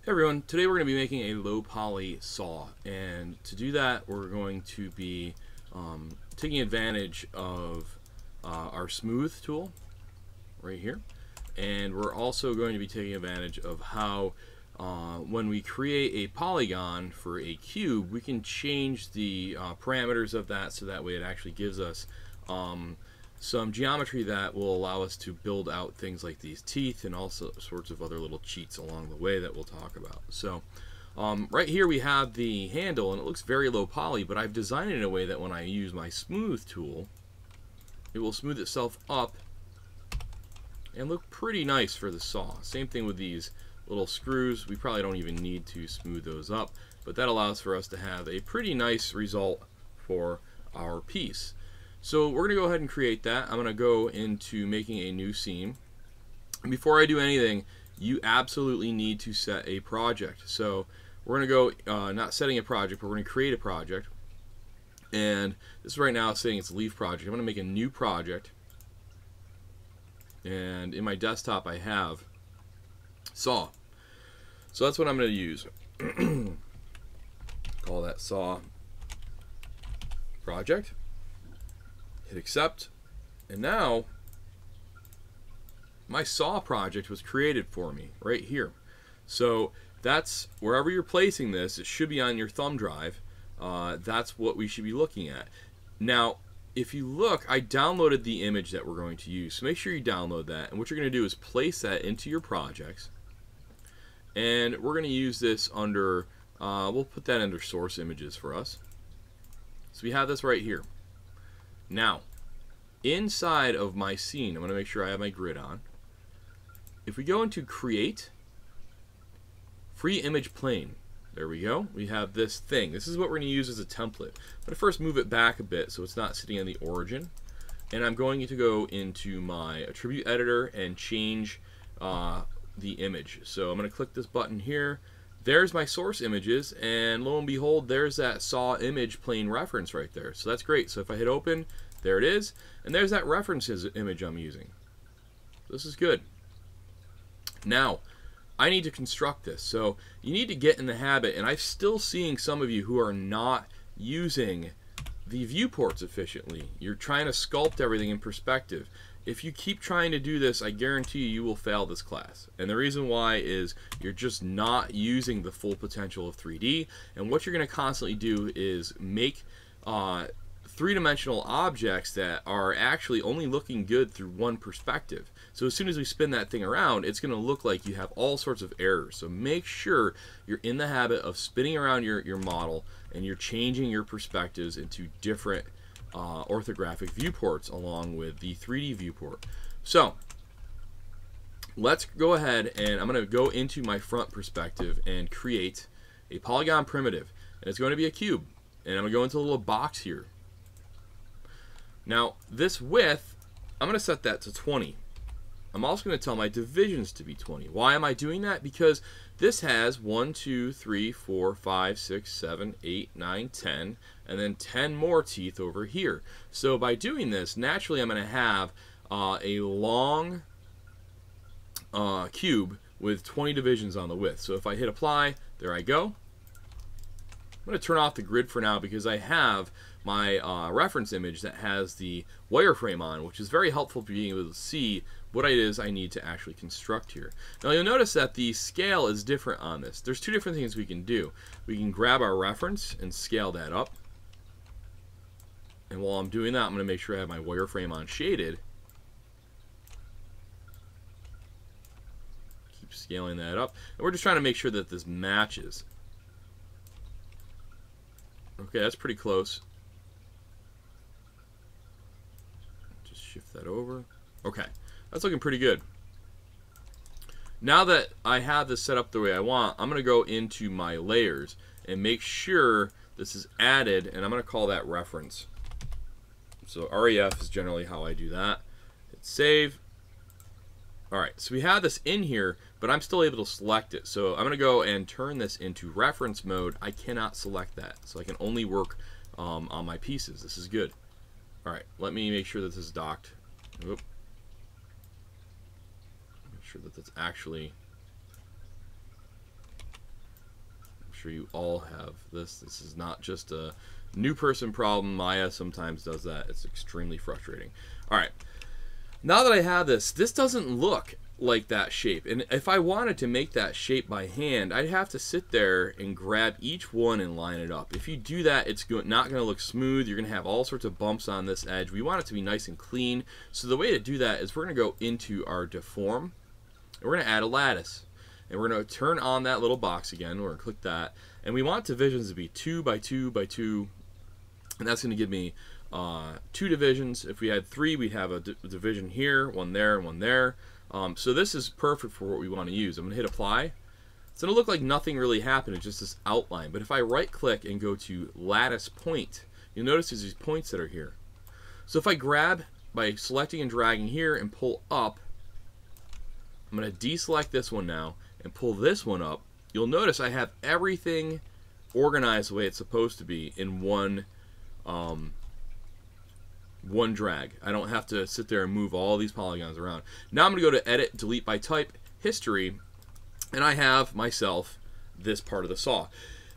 Hey everyone, today we're going to be making a low poly saw, and to do that we're going to be taking advantage of our smooth tool right here, and we're also going to be taking advantage of how when we create a polygon for a cube we can change the parameters of that so that way it actually gives us some geometry that will allow us to build out things like these teeth and also sorts of other little cheats along the way that we'll talk about. So right here we have the handle, and it looks very low poly, but I've designed it in a way that when I use my smooth tool it will smooth itself up and look pretty nice for the saw. Same thing with these little screws. We probably don't even need to smooth those up, but that allows for us to have a pretty nice result for our piece. So we're going to go ahead and create that. I'm going to go into making a new scene. And before I do anything, you absolutely need to set a project. So we're going to go, not setting a project, but we're going to create a project. And this is right now saying it's a leaf project. I'm going to make a new project. And in my desktop I have saw. So that's what I'm going to use. Call that saw project. Hit accept, and now my saw project was created for me right here. So that's wherever you're placing this, it should be on your thumb drive. That's what we should be looking at. Now if you look, I downloaded the image that we're going to use, so make sure you download that, and what you're going to do is place that into your projects, and we're going to use this under we'll put that under source images for us. So we have this right here. Now, inside of my scene, I'm going to make sure I have my grid on. If we go into Create, Free Image Plane, there we go. We have this thing. This is what we're going to use as a template. I'm going to first move it back a bit so it's not sitting on the origin. And I'm going to go into my attribute editor and change the image. So I'm going to click this button here. There's my source images, and lo and behold, there's that saw image plane reference right there. So that's great. So if I hit open, there it is, and there's that references image I'm using. This is good. Now I need to construct this, so you need to get in the habit, and I'm still seeing some of you who are not using the viewports efficiently. You're trying to sculpt everything in perspective. If you keep trying to do this, I guarantee you will fail this class. And the reason why is you're just not using the full potential of 3D. And what you're going to constantly do is make three-dimensional objects that are actually only looking good through one perspective. So as soon as we spin that thing around, it's going to look like you have all sorts of errors. So make sure you're in the habit of spinning around your model and you're changing your perspectives into different orthographic viewports along with the 3D viewport. So let's go ahead, and I'm going to go into my front perspective and create a polygon primitive, and it's going to be a cube, and I'm going to go into a little box here. Now this width, I'm going to set that to 20. I'm also going to tell my divisions to be 20. Why am I doing that? Because this has 1, 2, 3, 4, 5, 6, 7, 8, 9, 10, and then 10 more teeth over here. So by doing this, naturally I'm going to have a long cube with 20 divisions on the width. So if I hit apply, there I go. I'm going to turn off the grid for now because I have my reference image that has the wireframe on, which is very helpful for being able to see what it is I need to actually construct here. Now you'll notice that the scale is different on this. There's two different things we can do. We can grab our reference and scale that up. And while I'm doing that, I'm going to make sure I have my wireframe on shaded. Keep scaling that up. And we're just trying to make sure that this matches. Okay, that's pretty close. Just shift that over. Okay, that's looking pretty good. Now that I have this set up the way I want, I'm going to go into my layers and make sure this is added, and I'm going to call that reference. So REF is generally how I do that. Hit save. Alright, so we have this in here, but I'm still able to select it. So I'm going to go and turn this into reference mode. I cannot select that, so I can only work on my pieces. This is good. Alright, let me make sure that this is docked. Oop. Make sure that that's actually sure you all have this. This is not just a new person problem. Maya sometimes does that. It's extremely frustrating. All right. Now that I have this, this doesn't look like that shape. And if I wanted to make that shape by hand, I'd have to sit there and grab each one and line it up. If you do that, it's not going to look smooth. You're going to have all sorts of bumps on this edge. We want it to be nice and clean. So the way to do that is we're going to go into our deform, and we're going to add a lattice. And we're going to turn on that little box again. We're going to click that. And we want divisions to be 2 by 2 by 2. And that's going to give me 2 divisions. If we had 3, we'd have a division here, one there, and one there. So this is perfect for what we want to use. I'm going to hit apply. It's going to look like nothing really happened. It's just this outline. But if I right click and go to lattice point, you'll notice there's these points that are here. So if I grab by selecting and dragging here and pull up, I'm going to deselect this one now and pull this one up. You'll notice I have everything organized the way it's supposed to be in one drag. I don't have to sit there and move all these polygons around. Now I'm going to go to edit, delete by type, history, and I have myself this part of the saw.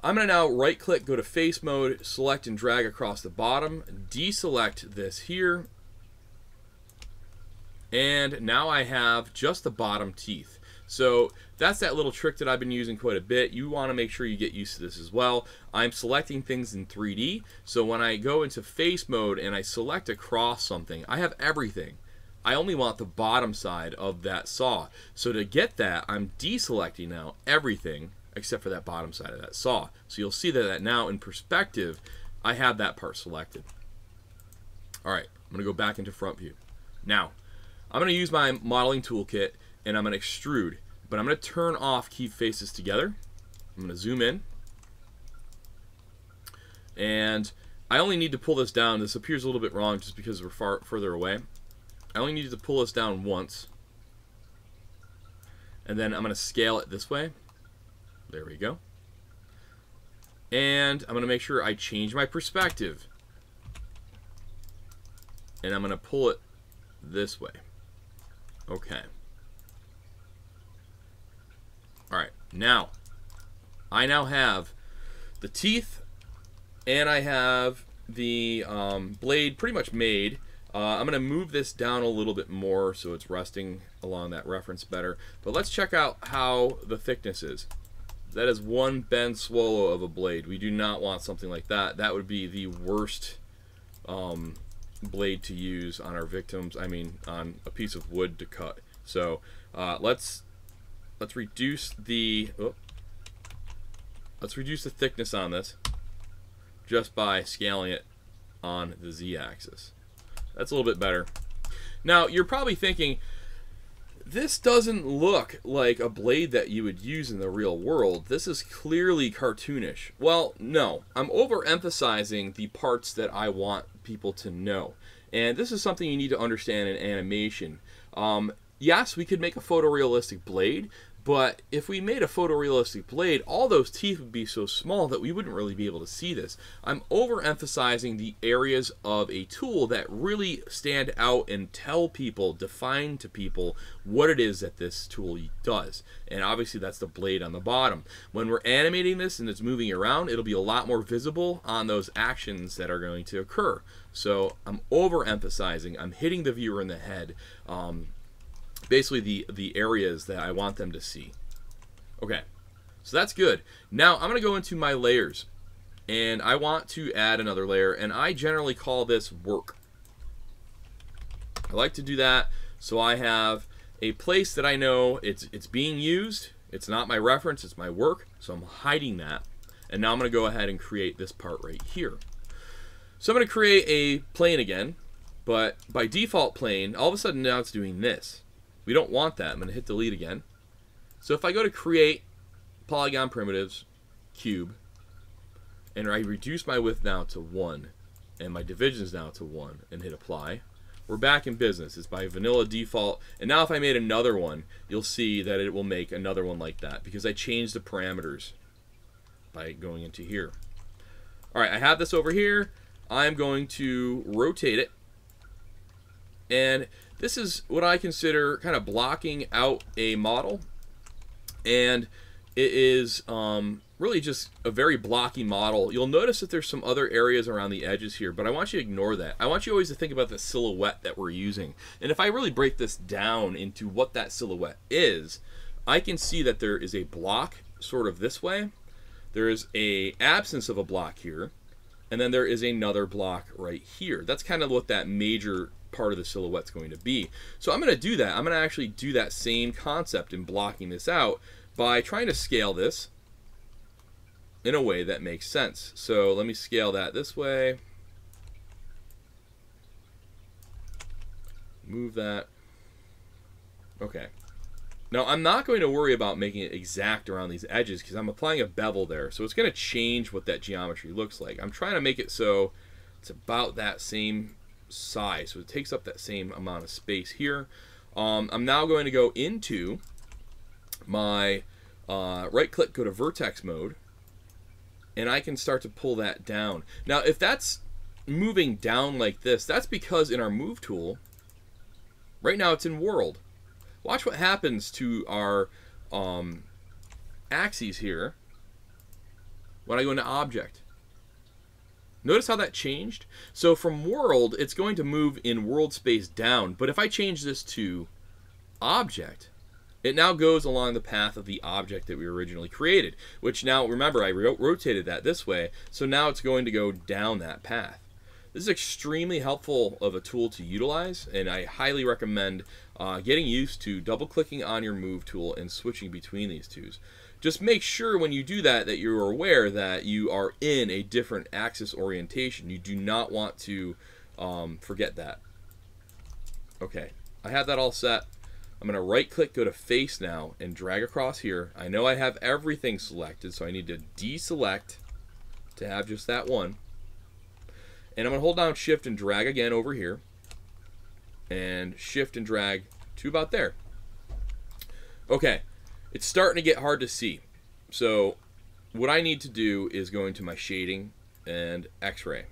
I'm going to now right click, go to face mode, select and drag across the bottom, deselect this here, and now I have just the bottom teeth. So that's that little trick that I've been using quite a bit. You want to make sure you get used to this as well. I'm selecting things in 3D, so when I go into face mode and I select across something, I have everything. I only want the bottom side of that saw. So to get that, I'm deselecting now everything except for that bottom side of that saw. So you'll see that now in perspective, I have that part selected. All right, I'm going to go back into front view. Now, I'm going to use my modeling toolkit and I'm going to extrude, but I'm going to turn off keep faces together. I'm going to zoom in, and I only need to pull this down. This appears a little bit wrong just because we're further away. I only need to pull this down once, and then I'm going to scale it this way. There we go. And I'm going to make sure I change my perspective, and I'm going to pull it this way. Okay. Alright, now, I now have the teeth, and I have the blade pretty much made. I'm going to move this down a little bit more so it's resting along that reference better. But let's check out how the thickness is. That is one bend swallow of a blade. We do not want something like that. That would be the worst blade to use on our victims. I mean, on a piece of wood to cut. So let's reduce the thickness on this just by scaling it on the z-axis. That's a little bit better. Now you're probably thinking, this doesn't look like a blade that you would use in the real world. This is clearly cartoonish. Well, no. I'm overemphasizing the parts that I want people to know. And this is something you need to understand in animation. Yes, we could make a photorealistic blade, but if we made a photorealistic blade, all those teeth would be so small that we wouldn't really be able to see this. I'm overemphasizing the areas of a tool that really stand out and tell people, define to people what it is that this tool does. And obviously that's the blade on the bottom. When we're animating this and it's moving around, it'll be a lot more visible on those actions that are going to occur. So I'm overemphasizing, I'm hitting the viewer in the head. Basically the areas that I want them to see. Okay, so that's good. Now I'm going to go into my layers, and I want to add another layer, and I generally call this work. I like to do that so I have a place that I know it's being used. It's not my reference, it's my work, so I'm hiding that. And now I'm going to go ahead and create this part right here. So I'm going to create a plane again, but by default plane, all of a sudden now it's doing this. We don't want that. I'm going to hit delete again. So if I go to create polygon primitives, cube, and I reduce my width now to 1, and my divisions now to 1, and hit apply, we're back in business. It's by vanilla default. And now if I made another one, you'll see that it will make another one like that because I changed the parameters by going into here. All right, I have this over here. I'm going to rotate it. And this is what I consider kind of blocking out a model. And it is really just a very blocky model. You'll notice that there's some other areas around the edges here, but I want you to ignore that. I want you always to think about the silhouette that we're using. And if I really break this down into what that silhouette is, I can see that there is a block sort of this way. There is a absence of a block here, and then there is another block right here. That's kind of what that major part of the silhouette's going to be. So I'm going to do that. I'm going to actually do that same concept in blocking this out by trying to scale this in a way that makes sense. So let me scale that this way. Move that. Okay. Now I'm not going to worry about making it exact around these edges because I'm applying a bevel there. So it's going to change what that geometry looks like. I'm trying to make it so it's about that same size. So it takes up that same amount of space here. I'm now going to go into my right click, go to vertex mode, and I can start to pull that down. Now if that's moving down like this, that's because in our move tool, right now it's in world. Watch what happens to our axes here when I go into object. Notice how that changed? So from world, it's going to move in world space down, but if I change this to object, it now goes along the path of the object that we originally created, which now, remember, I rotated that this way, so now it's going to go down that path. This is extremely helpful of a tool to utilize, and I highly recommend getting used to double-clicking on your move tool and switching between these two. Just make sure when you do that that you're aware that you are in a different axis orientation. You do not want to forget that. Okay, I have that all set. I'm going to right-click, go to face now, and drag across here. I know I have everything selected, so I need to deselect to have just that one. And I'm going to hold down Shift and drag again over here. And Shift and drag to about there. Okay, it's starting to get hard to see. So what I need to do is go into my shading and X-ray.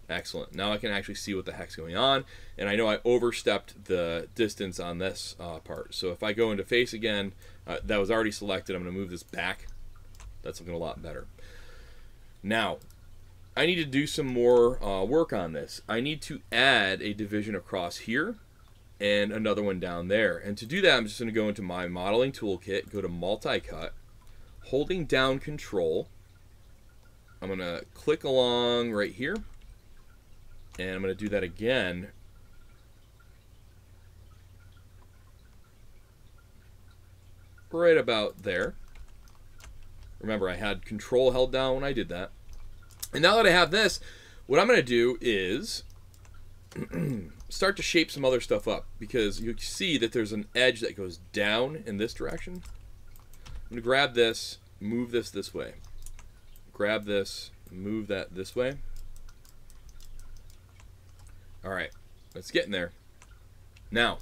Excellent. Now I can actually see what the heck's going on. And I know I overstepped the distance on this part. So if I go into face again, that was already selected. I'm going to move this back. That's looking a lot better. Now, I need to do some more work on this. I need to add a division across here and another one down there. And to do that, I'm just going to go into my modeling toolkit, go to MultiCut, holding down Control. I'm going to click along right here, and I'm going to do that again. Right about there. Remember, I had Control held down when I did that. And now that I have this, what I'm going to do is start to shape some other stuff up, because you see that there's an edge that goes down in this direction. I'm going to grab this, move this way. Grab this, move that this way. All right, let's get in there. Now,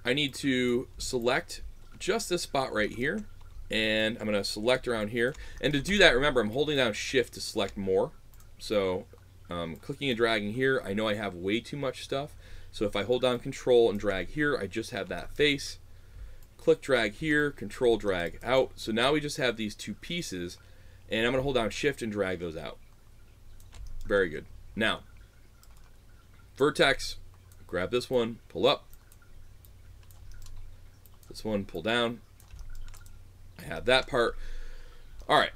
I need to select just this spot right here. And I'm going to select around here. And to do that, remember, I'm holding down Shift to select more. So clicking and dragging here, I know I have way too much stuff. So if I hold down Control and drag here, I just have that face. Click, drag here, Control, drag out. So now we just have these two pieces. And I'm going to hold down Shift and drag those out. Very good. Now, vertex, grab this one, pull up. This one, pull down. I have that part. All right,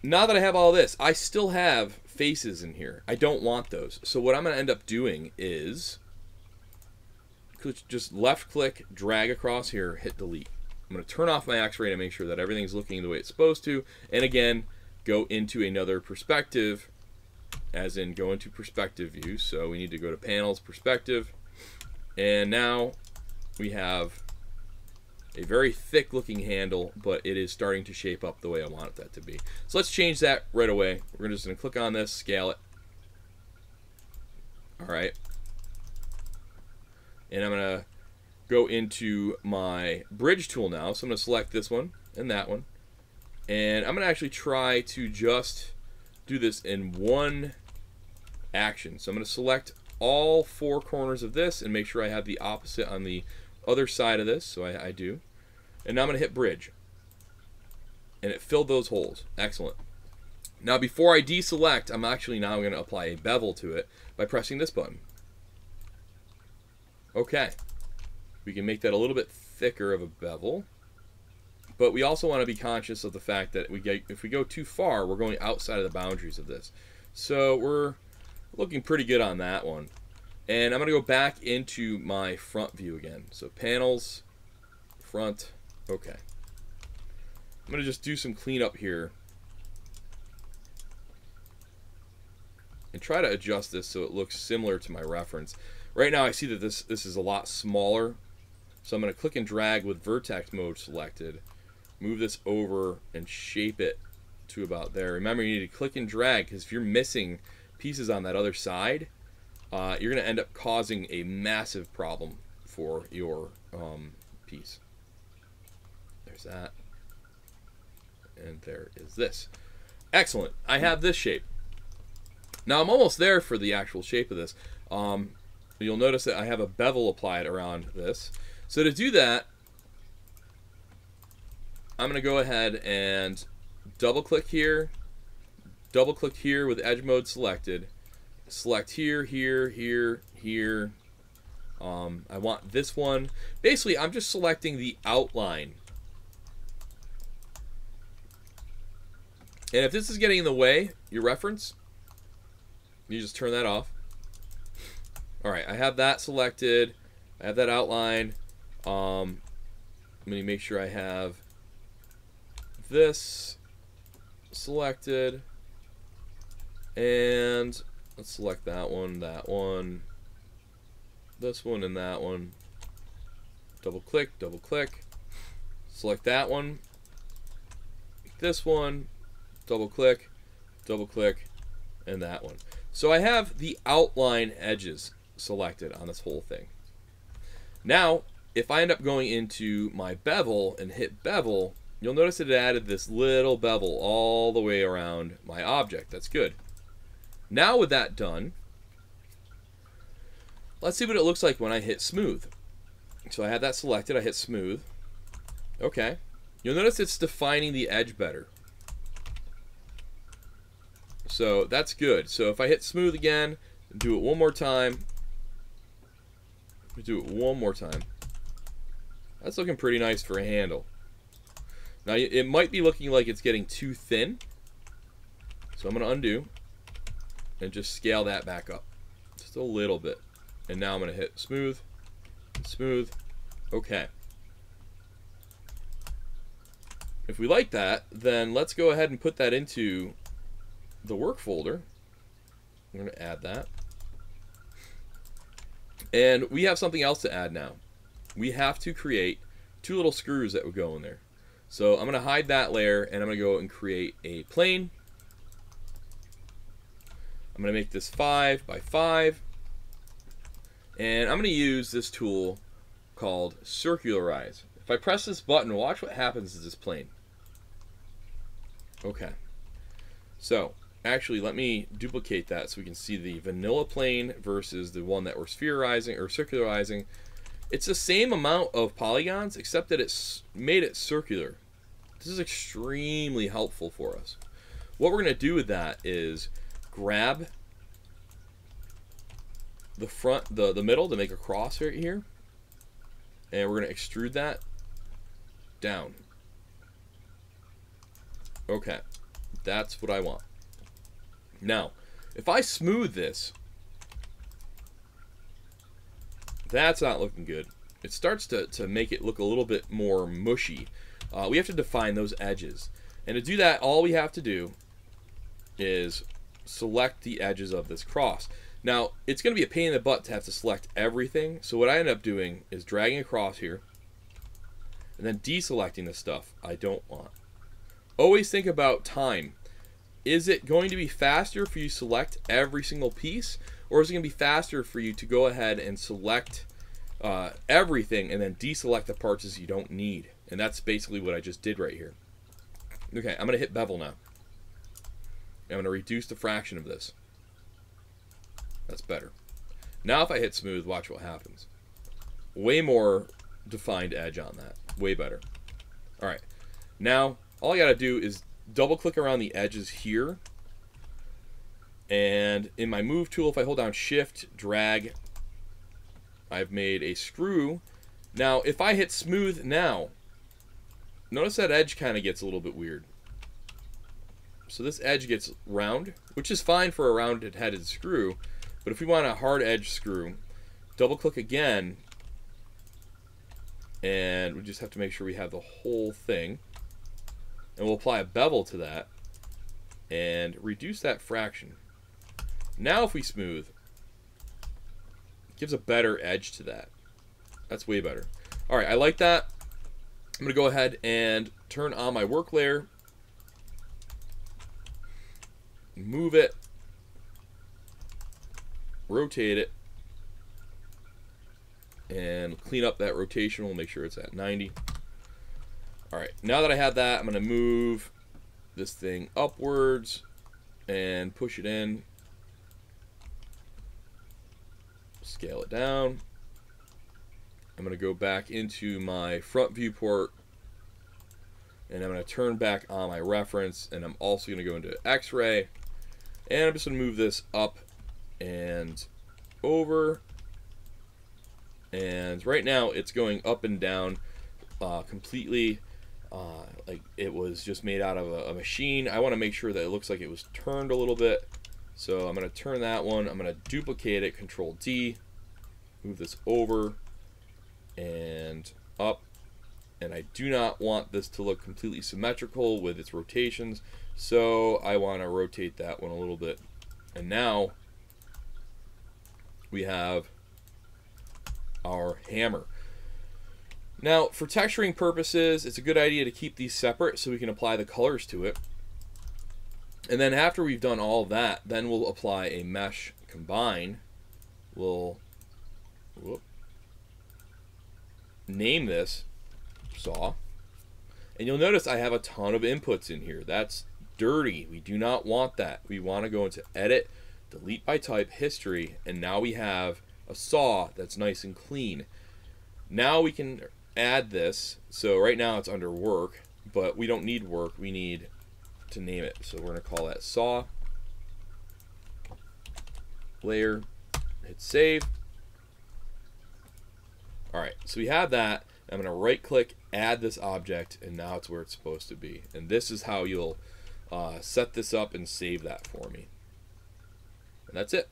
now that I have all this, I still have faces in here. I don't want those. So what I'm going to end up doing is just left click, drag across here, hit delete. I'm going to turn off my X-ray to make sure that everything's looking the way it's supposed to. And again, go into another perspective, as in go into perspective view. So we need to go to panels, perspective. And now we have a very thick looking handle, but it is starting to shape up the way I want that to be. So let's change that right away. We're just going to click on this, scale it. All right. And I'm going to go into my bridge tool now. So I'm going to select this one and that one. And I'm going to actually try to just do this in one action. So I'm going to select all four corners of this and make sure I have the opposite on the other side of this. So I do. And now I'm going to hit bridge. And it filled those holes. Excellent. Now before I deselect, I'm actually now going to apply a bevel to it by pressing this button. Okay. We can make that a little bit thicker of a bevel. But we also want to be conscious of the fact that if we go too far, we're going outside of the boundaries of this. So we're looking pretty good on that one. And I'm going to go back into my front view again. So panels, front, okay. I'm going to just do some cleanup here. And try to adjust this so it looks similar to my reference. Right now I see that this is a lot smaller. So I'm going to click and drag with vertex mode selected. Move this over and shape it to about there. Remember, you need to click and drag, because if you're missing pieces on that other side, you're going to end up causing a massive problem for your piece. There's that. And there is this. Excellent. I have this shape. Now I'm almost there for the actual shape of this. You'll notice that I have a bevel applied around this. So to do that, I'm going to go ahead and double click here with edge mode selected, select here, here, here, here. I want this one. Basically, I'm just selecting the outline. And if this is getting in the way, your reference, you just turn that off. Alright, I have that selected. I have that outline. Let me make sure I have this selected. And let's select that one, this one, and that one. Double click, select that one, this one, double click, and that one. So I have the outline edges selected on this whole thing. Now, if I end up going into my bevel and hit bevel, you'll notice that it added this little bevel all the way around my object. That's good. Now with that done, let's see what it looks like when I hit smooth. So I have that selected, I hit smooth. Okay. You'll notice it's defining the edge better. So that's good. So if I hit smooth again, do it one more time. That's looking pretty nice for a handle. Now it might be looking like it's getting too thin. So I'm going to undo and just scale that back up just a little bit. And now I'm going to hit smooth, smooth. Okay. If we like that, then let's go ahead and put that into the work folder. I'm going to add that. And we have something else to add now. We have to create two little screws that would go in there. So I'm going to hide that layer, and I'm going to go and create a plane. I'm going to make this 5 by 5. And I'm going to use this tool called Circularize. If I press this button, watch what happens to this plane. Okay. So, actually, let me duplicate that so we can see the vanilla plane versus the one that we're spherizing or circularizing. It's the same amount of polygons, except that it's made it circular. This is extremely helpful for us. What we're going to do with that is grab the front, the middle to make a cross right here, and we're going to extrude that down. Okay, that's what I want. Now, if I smooth this, that's not looking good. It starts to make it look a little bit more mushy. We have to define those edges. And to do that, all we have to do is select the edges of this cross. Now, it's going to be a pain in the butt to have to select everything. So what I end up doing is dragging across here and then deselecting the stuff I don't want. Always think about time. Is it going to be faster for you to select every single piece, or is it going to be faster for you to go ahead and select everything and then deselect the parts that you don't need? And that's basically what I just did right here. Okay, I'm going to hit bevel now. I'm going to reduce the fraction of this. That's better. Now if I hit smooth, watch what happens. Way more defined edge on that. Way better. Alright, now all I gotta do is double click around the edges here, and in my move tool, if I hold down shift, drag, I've made a screw. Now if I hit smooth now, notice that edge kind of gets a little bit weird. So this edge gets round, which is fine for a rounded headed screw, but if we want a hard edge screw, double click again, and we just have to make sure we have the whole thing, and we'll apply a bevel to that and reduce that fraction. Now if we smooth, it gives a better edge to that. That's way better. Alright, I like that. I'm going to go ahead and turn on my work layer, move it, rotate it, and clean up that rotation. We'll make sure it's at 90. Alright, now that I have that, I'm going to move this thing upwards and push it in. Scale it down. I'm going to go back into my front viewport, and I'm going to turn back on my reference, and I'm also going to go into X-ray, and I'm just going to move this up and over, and right now it's going up and down completely like it was just made out of a machine. I want to make sure that it looks like it was turned a little bit, so I'm going to turn that one. I'm going to duplicate it, Control D, move this over and up, and I do not want this to look completely symmetrical with its rotations, so I want to rotate that one a little bit. And now we have our hammer. Now for texturing purposes, it's a good idea to keep these separate so we can apply the colors to it. And then after we've done all that, then we'll apply a mesh combine. We'll name this saw, and you'll notice I have a ton of inputs in here. That's dirty. We do not want that. We want to go into edit, delete by type, history, and now we have a saw that's nice and clean. Now we can add this. So right now it's under work, but we don't need work, we need to name it. So we're going to call that saw layer, hit save. Alright, so we have that. I'm going to right click, add this object, and now it's where it's supposed to be. And this is how you'll set this up and save that for me. And that's it.